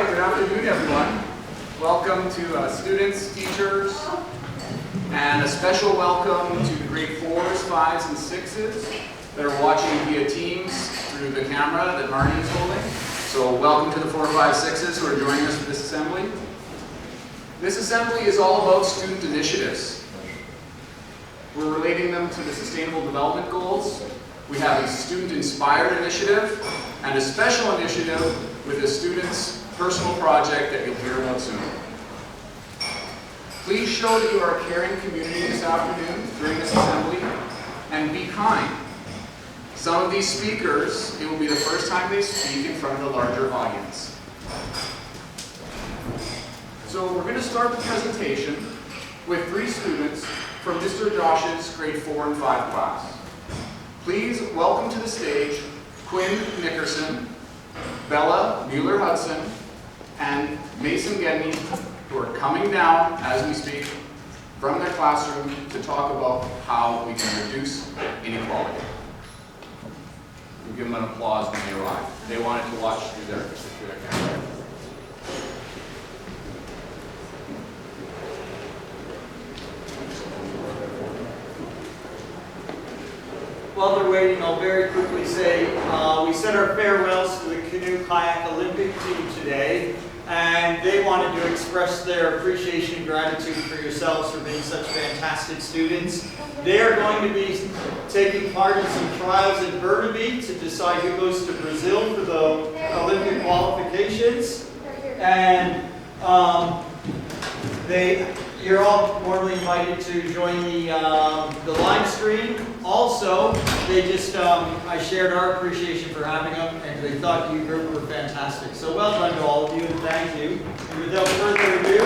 right, good afternoon, everyone. Welcome to students, teachers, and a special welcome to the grade 4s, 5s, and 6s that are watching via Teams through the camera that Marnie is holding. So welcome to the 4, 5, 6s who are joining us for this assembly. This assembly is all about student initiatives. We're relating them to the Sustainable Development Goals. We have a student-inspired initiative and a special initiative with a student's personal project that you'll hear about soon. Please show that you are a caring community this afternoon during this assembly, and be kind. Some of these speakers, it will be the first time they speak in front of a larger audience. So we're going to start the presentation with 3 students from Mr. Josh's grade 4 and 5 class. Please welcome to the stage Quinn Nickerson, Bella Mueller-Hudson, and Mason Gedney, who are coming down as we speak from their classroom to talk about how we can reduce inequality. We'll give them an applause when they arrive. They wanted to watch through their camera. While they're waiting, I'll very quickly say we said our farewells to the Canoe Kayak Olympic team today, and they wanted to express their appreciation and gratitude for yourselves for being such fantastic students. They are going to be taking part in some trials in Burnaby to decide who goes to Brazil for the Olympic qualifications, and you're all warmly invited to join the live stream. Also, I shared our appreciation for having them, and they thought you group were fantastic. So well done to all of you, and thank you. And without further ado,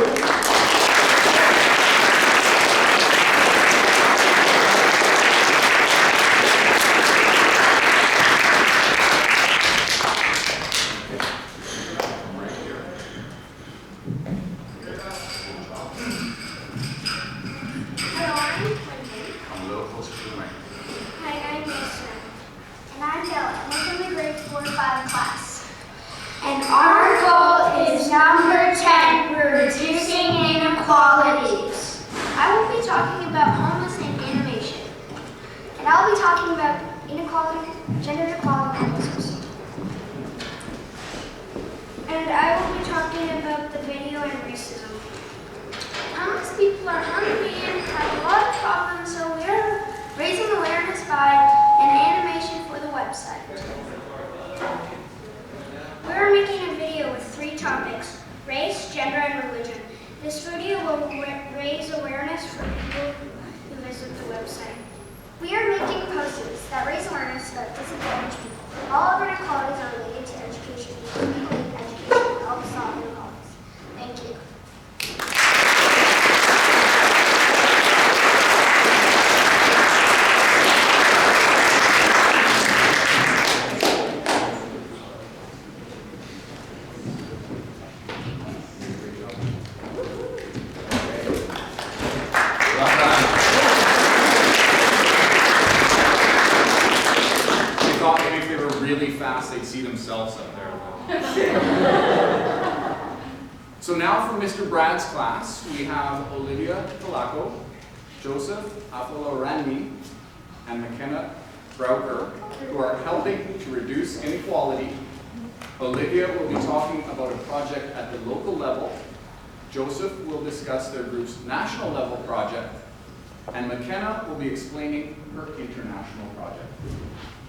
explaining her international project.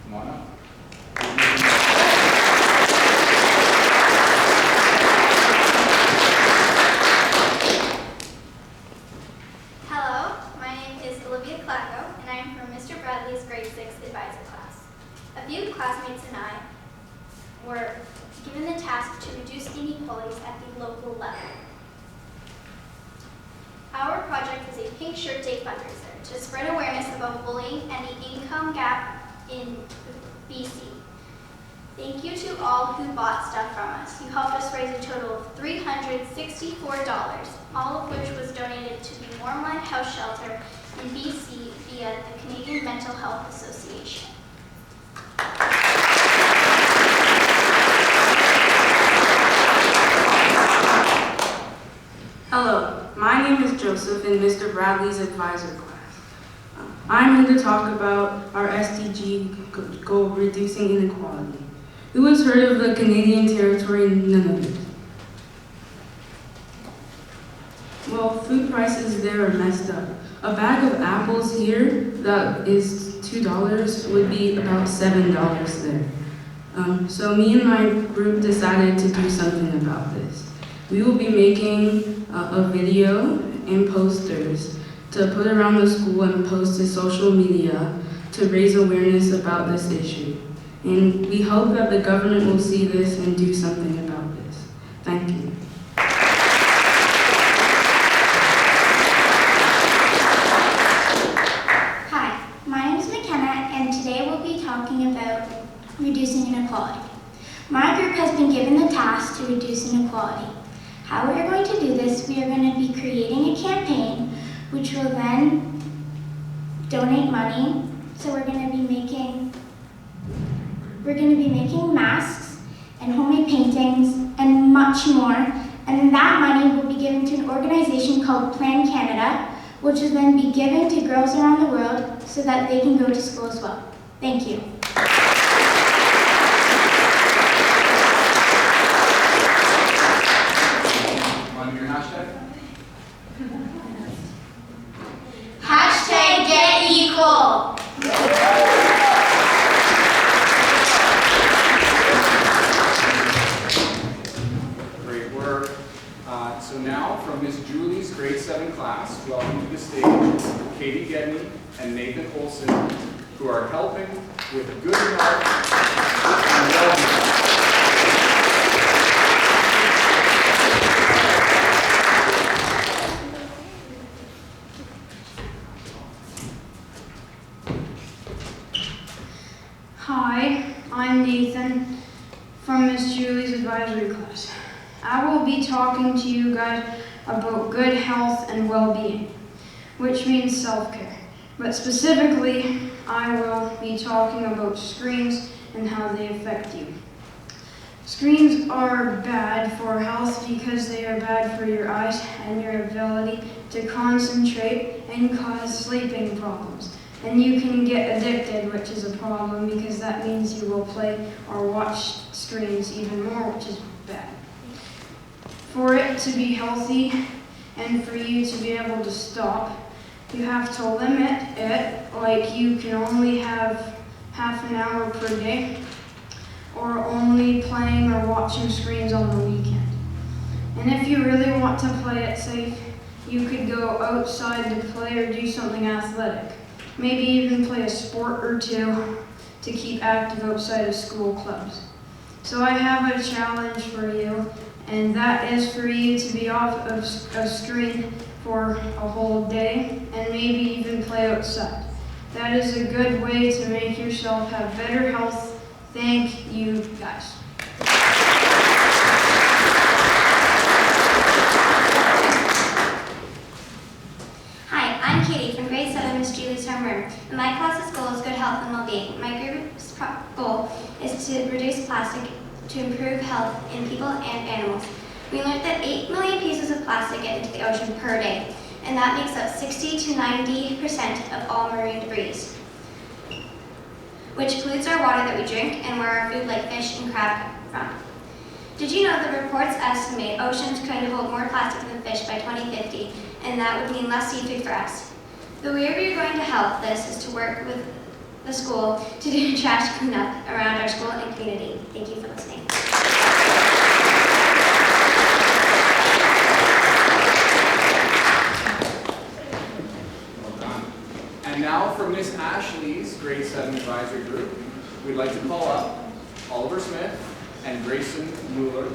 Come on up. Hello, my name is Olivia Clacko, and I am from Mr. Bradley's grade 6 advisor class. A few classmates and I were given the task to reduce inequalities at the local level. Our project is a Pink Shirt Day fundraiser to spread awareness about bullying and the income gap in BC. Thank you to all who bought stuff from us. You helped us raise a total of $364, all of which was donated to the Warmland House Shelter in BC via the Canadian Mental Health Association. My name is Joseph in Mr. Bradley's advisor class. I'm here to talk about our SDG goal, reducing inequality. Who has heard of the Canadian Territory Nunavut? Well, food prices there are messed up. A bag of apples here that is $2 would be about $7 there. So me and my group decided to do something about this. We will be making a video and posters to put around the school and post to social media to raise awareness about this issue. And we hope that the government will see this and do something about this. Thank you. Hi, my name is McKenna, and today we'll be talking about reducing inequality. My group has been given the task to reduce inequality. How we are going to do this, we are going to be creating a campaign which will then donate money. So we're going to be making masks and homemade paintings and much more. And that money will be given to an organization called Plan Canada, which will then be given to girls around the world so that they can go to school as well. Thank you. Hashtag get equal. Great work. So now from Miss Julie's grade 7 class, welcome to the stage Katie Gedney and Nathan Olson, who are helping with good health and well-being. Hi, I'm Nathan from Miss Julie's advisory class. I will be talking to you guys about good health and well-being, which means self-care. But specifically, I will be talking about screens and how they affect you. Screens are bad for health because they are bad for your eyes and your ability to concentrate and cause sleeping problems. And you can get addicted, which is a problem because that means you will play or watch screens even more, which is bad. For it to be healthy and for you to be able to stop, you have to limit it, like you can only have half an hour per day or only playing or watching screens on the weekend. And if you really want to play it safe, you could go outside to play or do something athletic. Maybe even play a sport or two to keep active outside of school clubs. So I have a challenge for you, and that is for you to be off of a screen for a whole day and maybe even play outside. That is a good way to make yourself have better health. Thank you, guys. Hi, I'm Katie from grade 7 Miss Julie's homeroom, and my class's goal is good health and well-being. My group's goal is to reduce plastic to improve health in people and animals. We learned that 8 million pieces of plastic get into the ocean per day, and that makes up 60 to 90% of all marine debris, which pollutes our water that we drink and where our food like fish and crab come from. Did you know the reports estimate oceans could hold more plastic than fish by 2050, and that would mean less seafood for us? The way we are going to help this is to work with the school to do trash cleanup around our school and community. Thank you for listening. Well done. And now for Miss Ashley's grade 7 advisory group, we'd like to call up Oliver Smith and Grayson Mueller,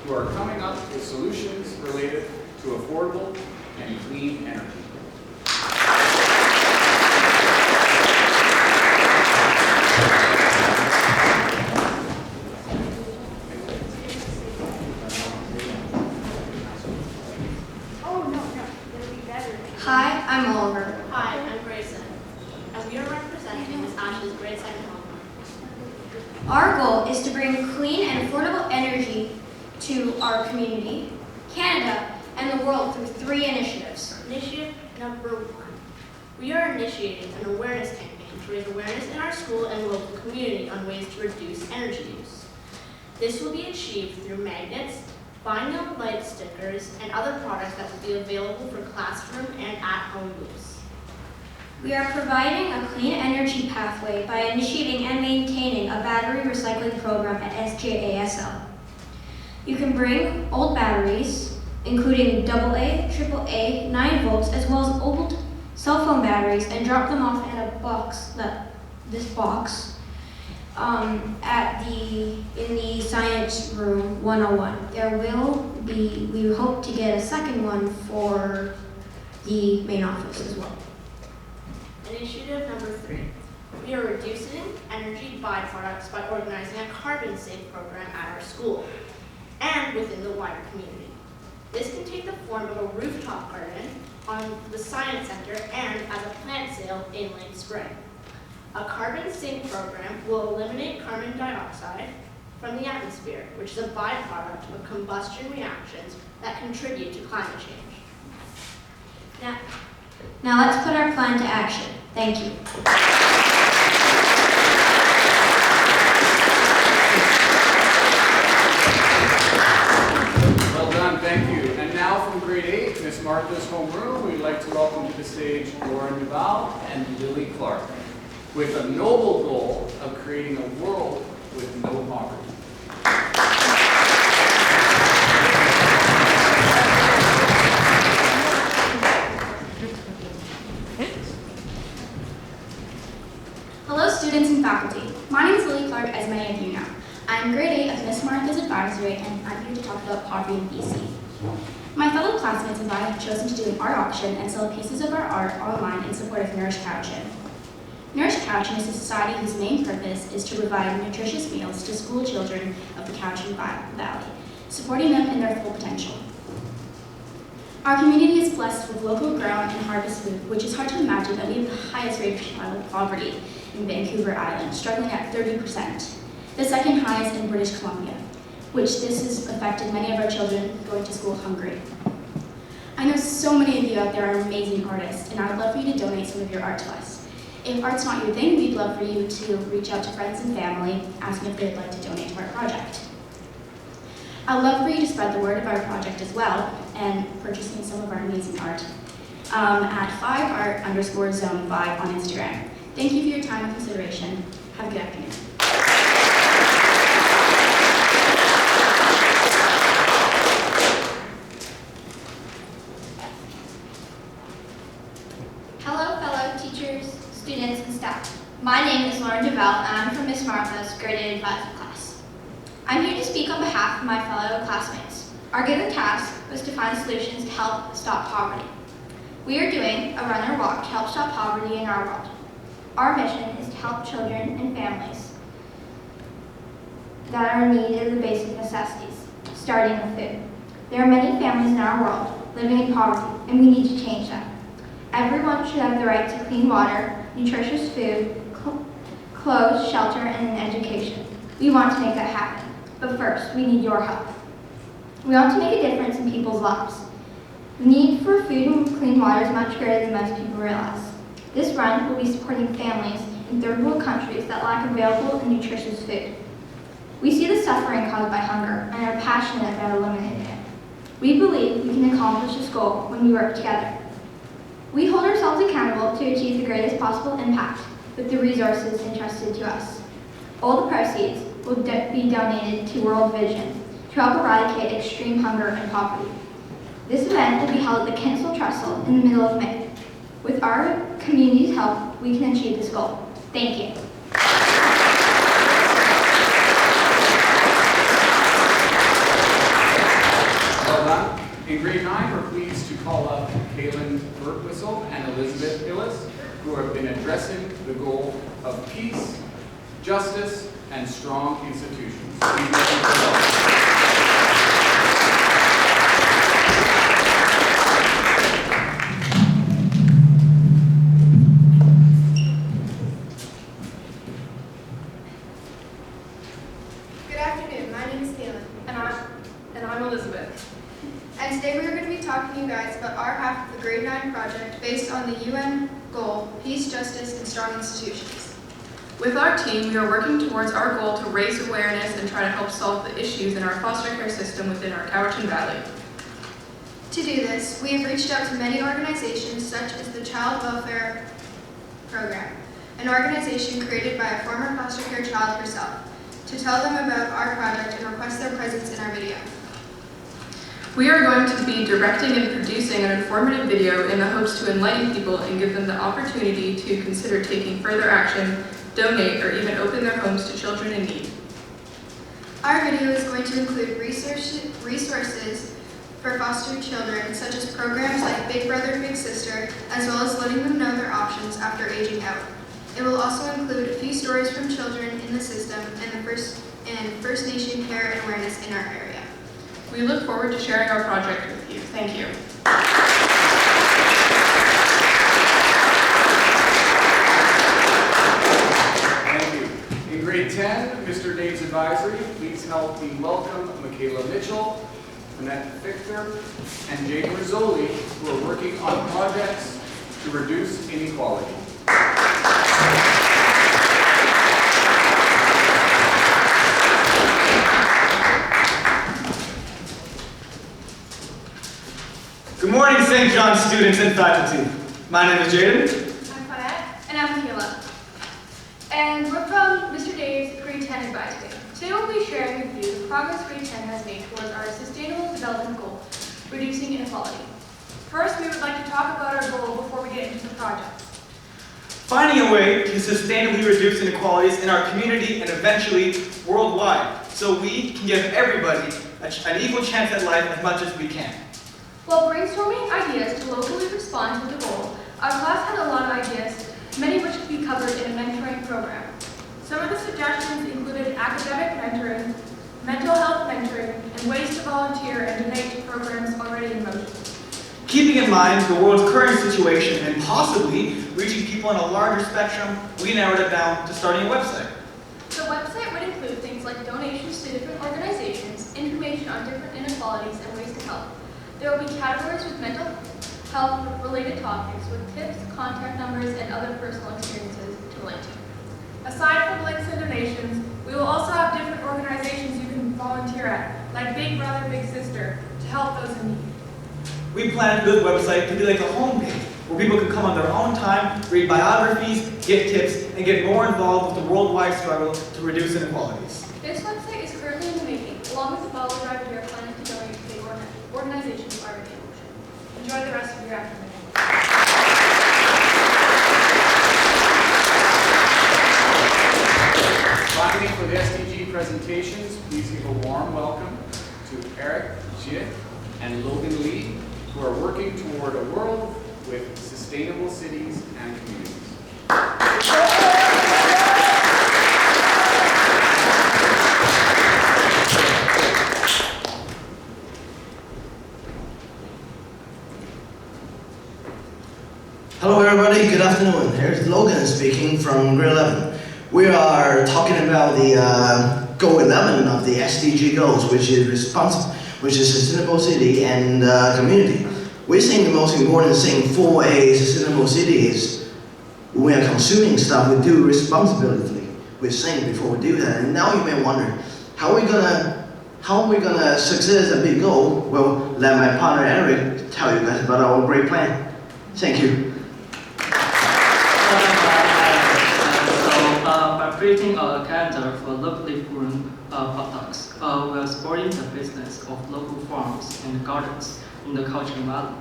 who are coming up with solutions related to affordable and clean energy. Hi, I'm Oliver. Hi, I'm Grayson, and we are representing Miss Ashley's grade 7 homeroom. Our goal is to bring clean and affordable energy to our community, Canada, and the world through 3 initiatives. Initiative number 1. We are initiating an awareness campaign to raise awareness in our school and local community on ways to reduce energy use. This will be achieved through magnets, vinyl light stickers, and other products that will be available for classroom and at-home use. We are providing a clean energy pathway by initiating and maintaining a battery recycling program at SJASL. You can bring old batteries, including AA, AAA, 9 volts, as well as old cell phone batteries, and drop them off in a box, this box, in the science room 101. We hope to get a second one for the main office as well. Initiative number 3. We are reducing energy byproducts by organizing a carbon save program at our school and within the wider community. This can take the form of a rooftop garden on the Science Center and as a plant sale in late spring. A carbon sink program will eliminate carbon dioxide from the atmosphere, which is a byproduct of combustion reactions that contribute to climate change. Now let's put our plan to action. Thank you. Well done, thank you. And now from grade 8, Miss Martha's homeroom, we'd like to welcome to the stage Lauren Duval and Lily Clark with a noble goal of creating a world with no poverty. Hello students and faculty. My name is Lily Clark, as many of you know. I'm grade 8 of Miss Martha's Advisory, and I'm here to talk about poverty in BC. My fellow classmates and I have chosen to do an art auction and sell pieces of our art online in support of Nourish Cowichan. Nourish Cowichan is a society whose main purpose is to provide nutritious meals to school children of the Cowichan Valley, supporting them in their full potential. Our community is blessed with local grown and harvest food, which is hard to imagine that we have the highest rate of child poverty in Vancouver Island, struggling at 30%, the second highest in British Columbia, which this has affected many of our children going to school hungry. I know so many of you out there are amazing artists, and I would love for you to donate some of your art to us. If art's not your thing, we'd love for you to reach out to friends and family, asking if they'd like to donate to our project. I'd love for you to spread the word of our project as well, and purchasing some of our amazing art at 5art_zone5 on Instagram. Thank you for your time and consideration. Have a good afternoon. Hello, fellow teachers, students, and staff. My name is Lauren Duval, and I'm from Miss Martha's grade 8 advisor class. I'm here to speak on behalf of my fellow classmates. Our given task was to find solutions to help stop poverty. We are doing a run or walk to help stop poverty in our world. Our mission is to help children and families that are in need of the basic necessities, starting with food. There are many families in our world living in poverty, and we need to change that. Everyone should have the right to clean water, nutritious food, clothes, shelter, and an education. We want to make that happen, but first, we need your help. We want to make a difference in people's lives. The need for food and clean water is much greater than most people realize. This run will be supporting families in third world countries that lack available and nutritious food. We see the suffering caused by hunger and are passionate about eliminating it. We believe we can accomplish this goal when we work together. We hold ourselves accountable to achieve the greatest possible impact with the resources entrusted to us. All the proceeds will be donated to World Vision to help eradicate extreme hunger and poverty. This event will be held at the Kinsel Trestle in the middle of May. With our community's help, we can achieve this goal. Thank you. Well done. In grade 9, we're pleased to call up Kaylin Burtwhistle and Elizabeth Illis, who have been addressing the goal of peace, justice, and strong institutions. Please welcome them. Good afternoon. My name is Kaylin. And I'm Elizabeth. and today we are going to be talking to you guys about our half of the Grade 9 project based on the UN goal, Peace, Justice, and Strong Institutions. With our team, we are working towards our goal to raise awareness and try to help solve the issues in our foster care system within our Cowichan Valley. To do this, we have reached out to many organizations such as the Child Welfare Program, an organization created by a former foster care child herself, to tell them about our project and request their presence in our video. We are going to be directing and producing an informative video in the hopes to enlighten people and give them the opportunity to consider taking further action, donate, or even open their homes to children in need. Our video is going to include resources for foster children, such as programs like Big Brother, Big Sister, as well as letting them know their options after aging out. It will also include a few stories from children in the system and First Nation care and awareness in our area. We look forward to sharing our project with you. Thank you. Thank you. In grade 10, Mr. Dave's advisory, please help me welcome Michaela Mitchell, Annette Victor, and Jade Rizzoli, who are working on projects to reduce inequality. Good morning, St. John students and faculty. My name is Jaden. I'm Claudette. And I'm Michaela. And we're from Mr. Dave's Grade 10 advisory. Today we'll be sharing with you the progress Grade 10 has made towards our Sustainable Development Goal, reducing inequality. First, we would like to talk about our goal before we get into the project. Finding a way to sustainably reduce inequalities in our community and eventually worldwide, so we can give everybody an equal chance at life as much as we can. While brainstorming ideas to locally respond to the goal, our class had a lot of ideas, many of which could be covered in a mentoring program. Some of the suggestions included academic mentoring, mental health mentoring, and ways to volunteer and donate to programs already in motion. Keeping in mind the world's current situation and possibly reaching people on a larger spectrum, we narrowed it down to starting a website. The website would include things like donations to different organizations, information on different inequalities, and ways to help. There will be categories with mental health related topics with tips, contact numbers, and other personal experiences to link to. Aside from links and donations, we will also have different organizations you can volunteer at, like Big Brother, Big Sister, to help those in need. We plan this website to be like a homepage where people can come on their own time, read biographies, get tips, and get more involved with the worldwide struggle to reduce inequalities. This website is currently in the making, along with the follow drive we are planning to donate to the organizations already in motion. Enjoy the rest of your afternoon. Finally, for the SDG presentations, please give a warm welcome to Eric Jit and Logan Lee, who are working toward a world with sustainable cities and communities. Hello everybody, good afternoon. Here's Logan speaking from grade 11. We are talking about the goal 11 of the SDG goals, which is sustainable city and community. We think the most important thing for a sustainable city is when we are consuming stuff, we do responsibility. We think before we do that. And now you may wonder, how are we gonna success a big goal? Well, let my partner Eric tell you guys about our great plan. Thank you. By creating a calendar for locally grown products, we are supporting the business of local farms and gardens in the Cowichan Valley.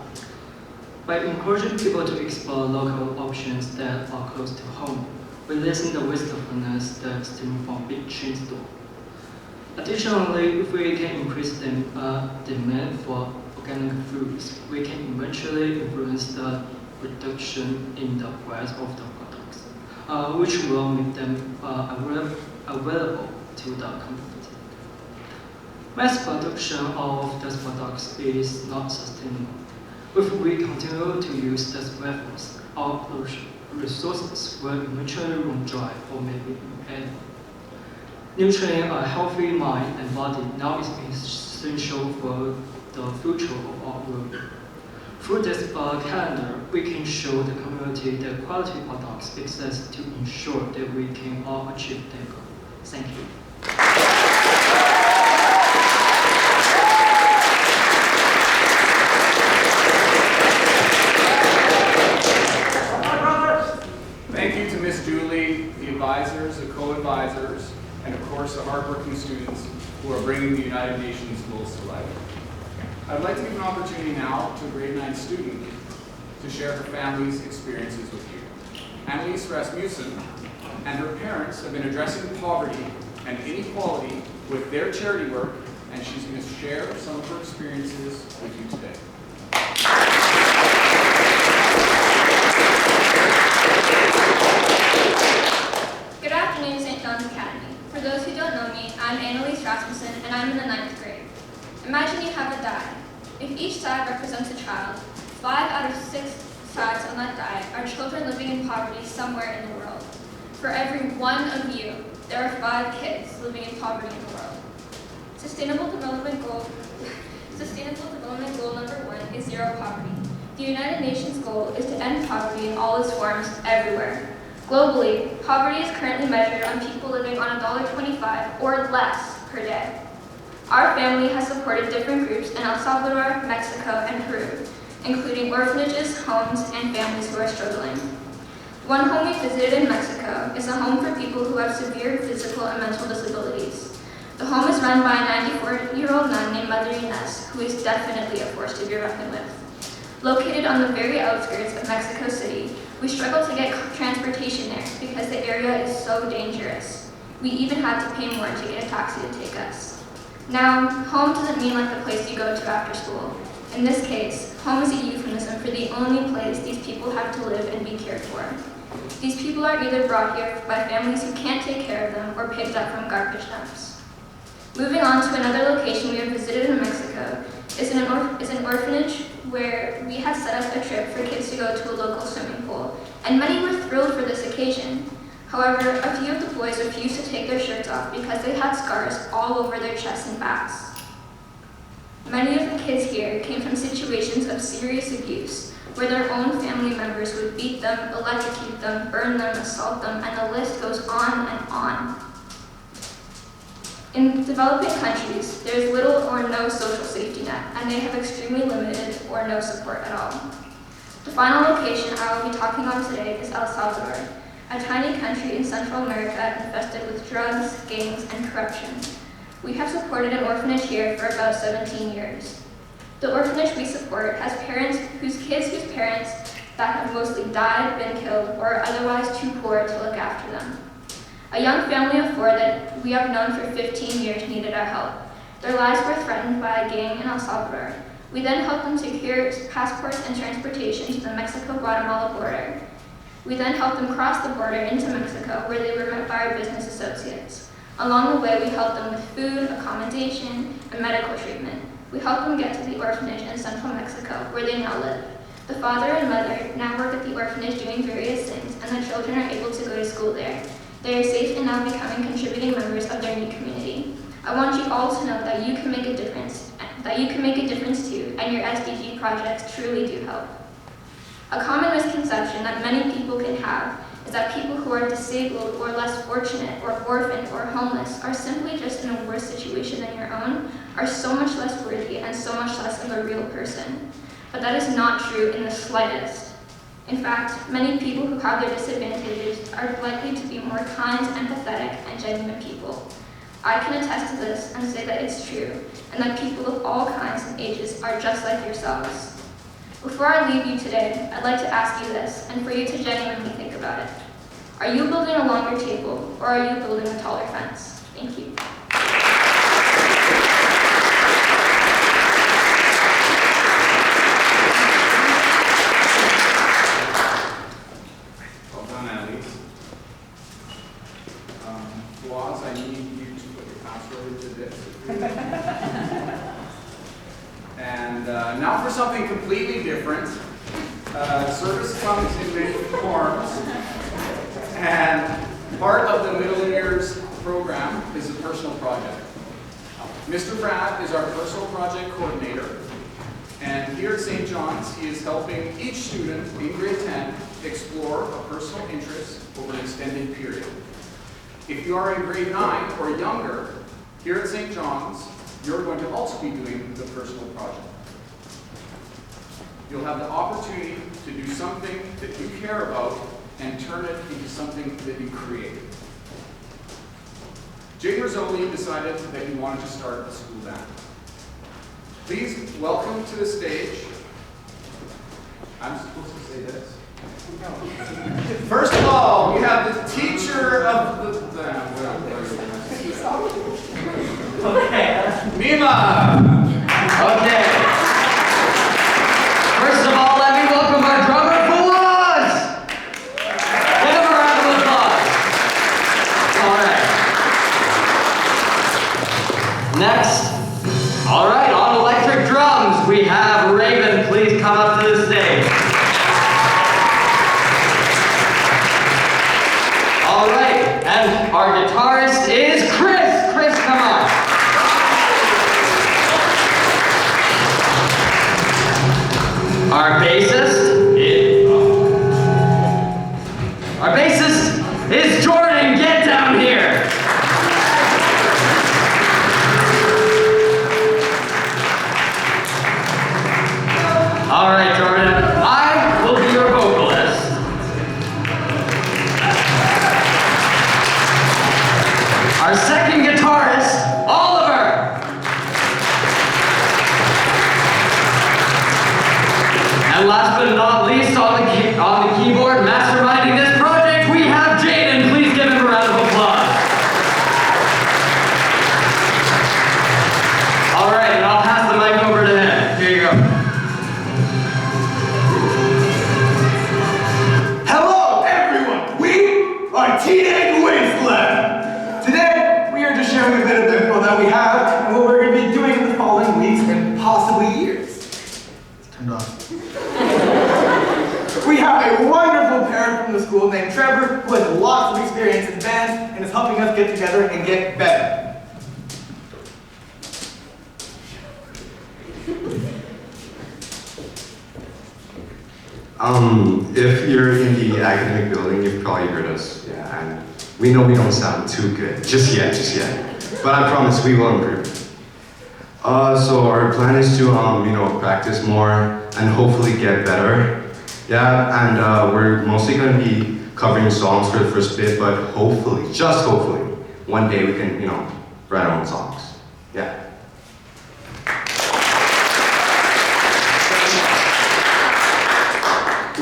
By encouraging people to explore local options that are close to home, we lessen the wastefulness that stems from big chain stores. Additionally, if we can increase the demand for organic foods, we can eventually influence the reduction in the price of the products, which will make them available to the community. Mass production of these products is not sustainable. If we continue to use these methods, our resources will eventually run dry or maybe impaired. Nurturing a healthy mind and body now is essential for the future of our world. Through this calendar, we can show the community that quality products exist to ensure that we can all achieve that goal. Thank you. Thank you to Ms. Julie, the advisors, the co-advisors, and of course the hardworking students who are bringing the United Nations goals to life. I'd like to give an opportunity now to a grade 9 student to share her family's experiences with you. Annalise Rasmussen and her parents have been addressing poverty and inequality with their charity work, and she's going to share some of her experiences with you today. Good afternoon, St.John's Academy. For those who don't know me, I'm Annalise Rasmussen, and I'm in the 9th grade. Imagine you have a die. If each side represents a child, 5 out of 6 sides on that die are children living in poverty somewhere in the world. For every one of you, there are 5 kids living in poverty in the world. Sustainable Development Goal number 1 is zero poverty. The United Nations goal is to end poverty in all its forms everywhere. Globally, poverty is currently measured on people living on $1.25 or less per day. Our family has supported different groups in El Salvador, Mexico, and Peru, including orphanages, homes, and families who are struggling. One home we visited in Mexico is a home for people who have severe physical and mental disabilities. The home is run by a 94-year-old nun named Mother Inez, who is definitely a force to be reckoned with. Located on the very outskirts of Mexico City, we struggle to get transportation there because the area is so dangerous. We even had to pay more to get a taxi to take us. Now, home doesn't mean like the place you go to after school. In this case, home is a euphemism for the only place these people have to live and be cared for. These people are either brought here by families who can't take care of them or picked up from garbage dumps. Moving on to another location we have visited in Mexico is an orphanage where we had set up a trip for kids to go to a local swimming pool, and many were thrilled for this occasion. However, a few of the boys refused to take their shirts off because they had scars all over their chests and backs. Many of the kids here came from situations of serious abuse, where their own family members would beat them, electrocute them, burn them, assault them, and the list goes on and on. In developing countries, there is little or no social safety net, and they have extremely limited or no support at all. The final location I will be talking on today is El Salvador, a tiny country in Central America infested with drugs, gangs, and corruption. We have supported an orphanage here for about 17 years. The orphanage we support has parents whose parents that have mostly died, been killed, or are otherwise too poor to look after them. A young family of 4 that we have known for 15 years needed our help. Their lives were threatened by a gang in El Salvador. We then helped them secure passports and transportation to the Mexico-Guatemala border. We then helped them cross the border into Mexico, where they were met by our business associates. Along the way, we helped them with food, accommodation, and medical treatment. We helped them get to the orphanage in central Mexico, where they now live. The father and mother now work at the orphanage doing various things, and the children are able to go to school there. They are safe and now becoming contributing members of their new community. I want you all to know that you can make a difference, too, and your SDG projects truly do help. A common misconception that many people can have is that people who are disabled or less fortunate or orphaned or homeless are simply just in a worse situation than your own, are so much less worthy and so much less of a real person. But that is not true in the slightest. In fact, many people who have their disadvantages are likely to be more kind, empathetic, and genuine people. I can attest to this and say that it's true, and that people of all kinds and ages are just like yourselves. Before I leave you today, I'd like to ask you this, and for you to genuinely think about it. Are you building a longer table, or are you building a taller fence? Thank you. Well done, Annalise. Floss, I need you to put your password into this. And now for something completely different. Service comes in many forms, and part of the middle years program is a personal project. Mr. Brad is our personal project coordinator, here at St. John's, he is helping each student in grade 10 explore a personal interest over an extended period. If you are in grade 9 or younger, here at St. John's, you're going to also be doing the personal project. You'll have the opportunity to do something that you care about and turn it into something that you create. Jay Rizzoli decided that he wanted to start a school band. Please welcome to the stage. I'm supposed to say this. First of all, we have the teacher of the Okay. Mima. Okay. First of all, let me welcome our drummer, Fawaz. Give him a round of applause. All right. Next. All right, on electric drums, we have Raven. Please come up to the stage. All right, and our guitarist is Chris. Chris, come on. Our bassist is Jordan. Get down here. All right, Jordan. I will be your vocalist. Our second guitarist, Oliver. And last but not least, on the keyboard, masterminding this project, we have Jaden. Please give him a round of applause. All right, and I'll pass the mic over to him. Here you go. Hello, everyone. We are Teenage Wasteland. Today, we are just sharing a bit of info that we have and what we're going to be doing in the following weeks and possibly years. It's turned off. We have a wonderful parent from the school named Trevor who has lots of experience in band and is helping us get together and get better. If you're in the academic building, you've probably heard us. Yeah, and we know we don't sound too good just yet. But I promise we will improve. So our plan is to, practice more and hopefully get better. Yeah, and we're mostly going to be covering songs for the first bit, but hopefully, just hopefully, one day we can, write our own songs. Yeah.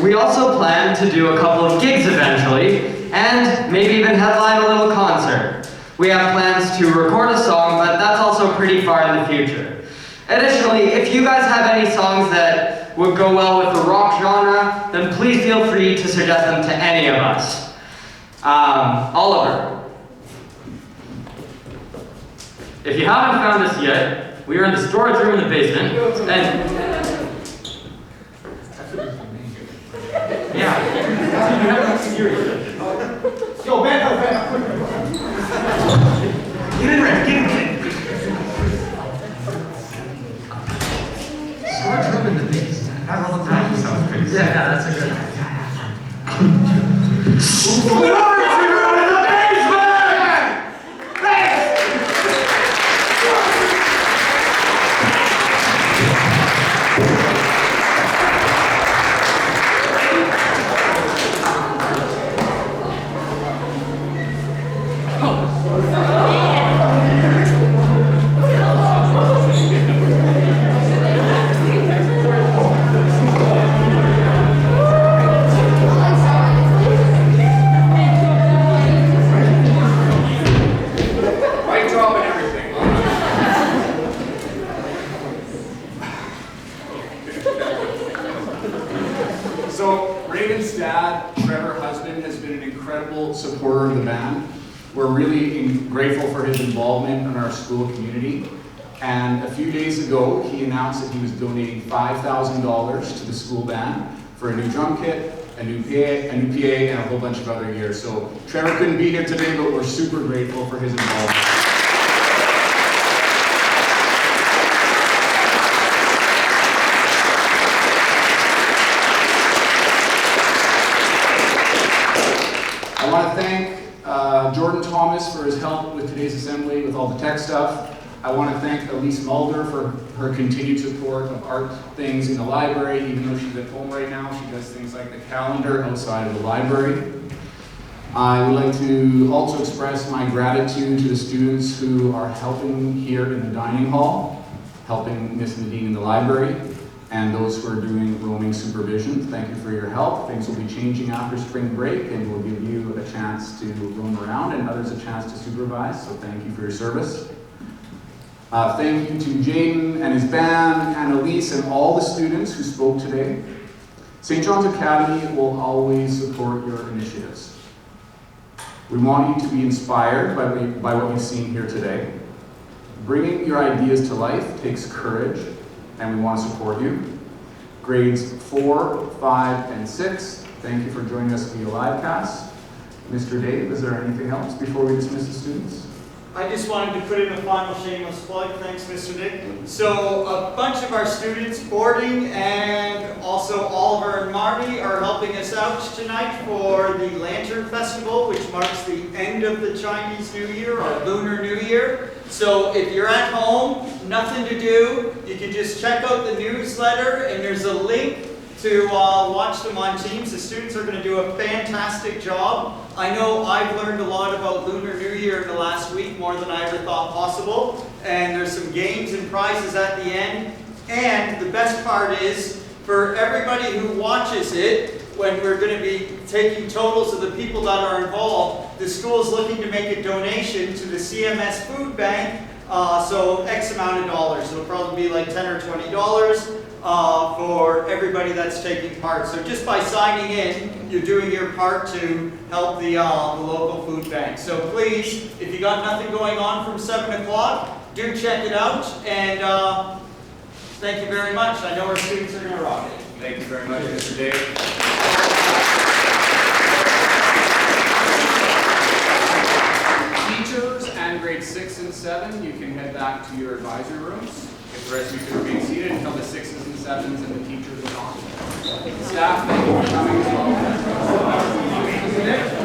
We also plan to do a couple of gigs eventually, and maybe even headline a little concert. We have plans to record a song, but that's also pretty far in the future. Additionally, if you guys have any songs that would go well with the rock genre, then please feel free to suggest them to any of us. Oliver. If you haven't found us yet, we are in the storage room in the basement, and Yo, man, get in, Red, get in. storage room in the basement. That's all the time. Sounds crazy. Yeah, that's a good So Raven's dad, Trevor, husband, has been an incredible supporter of the band. We're really grateful for his involvement in our school community. And a few days ago, he announced that he was donating $5,000 to the school band for a new drum kit, a new PA, and a whole bunch of other gear. So Trevor couldn't be here today, but we're super grateful for his involvement. want to thank Jordan Thomas for his help with today's assembly with all the tech stuff. I want to thank Elise Mulder for her continued support of art things in the library. Even though she's at home right now, she does things like the calendar outside of the library. I would like to also express my gratitude to the students who are helping here in the dining hall, helping Miss Nadine in the library, and those who are doing roaming supervision. Thank you for your help. Things will be changing after spring break, and we'll give you a chance to roam around and others a chance to supervise, so thank you for your service. Thank you to Jaden and his band, and Elise and all the students who spoke today. St. John's Academy will always support your initiatives. We want you to be inspired by what you've seen here today. Bringing your ideas to life takes courage, and we want to support you. Grades 4, 5, and 6, thank you for joining us via livecast. Mr. Dave, is there anything else before we dismiss the students? I just wanted to put in a final shameless plug. Thanks, Mr. Dick. So a bunch of our students, boarding and also Oliver and Marty, are helping us out tonight for the Lantern Festival, which marks the end of the Chinese New Year or Lunar New Year. So if you're at home, nothing to do, you can just check out the newsletter, and there's a link to watch them on Teams. The students are going to do a fantastic job. I know I've learned a lot about Lunar New Year in the last week, more than I ever thought possible. And there's some games and prizes at the end. And the best part is, for everybody who watches it, when we're going to be taking totals of the people that are involved, the school is looking to make a donation to the CMS Food Bank. So X amount of dollars. It'll probably be like $10 or $20. For everybody that's taking part. So just by signing in, you're doing your part to help the local food bank. So please, if you got nothing going on from 7 o'clock, do check it out. And thank you very much. I know our students are going to rock it. Thank you very much, Mr. Dave. Teachers and grades 6 and 7, you can head back to your advisory rooms. If the rest of you could remain seated until the 6s and 7s and the teachers are on. Staff, thank you for coming as well.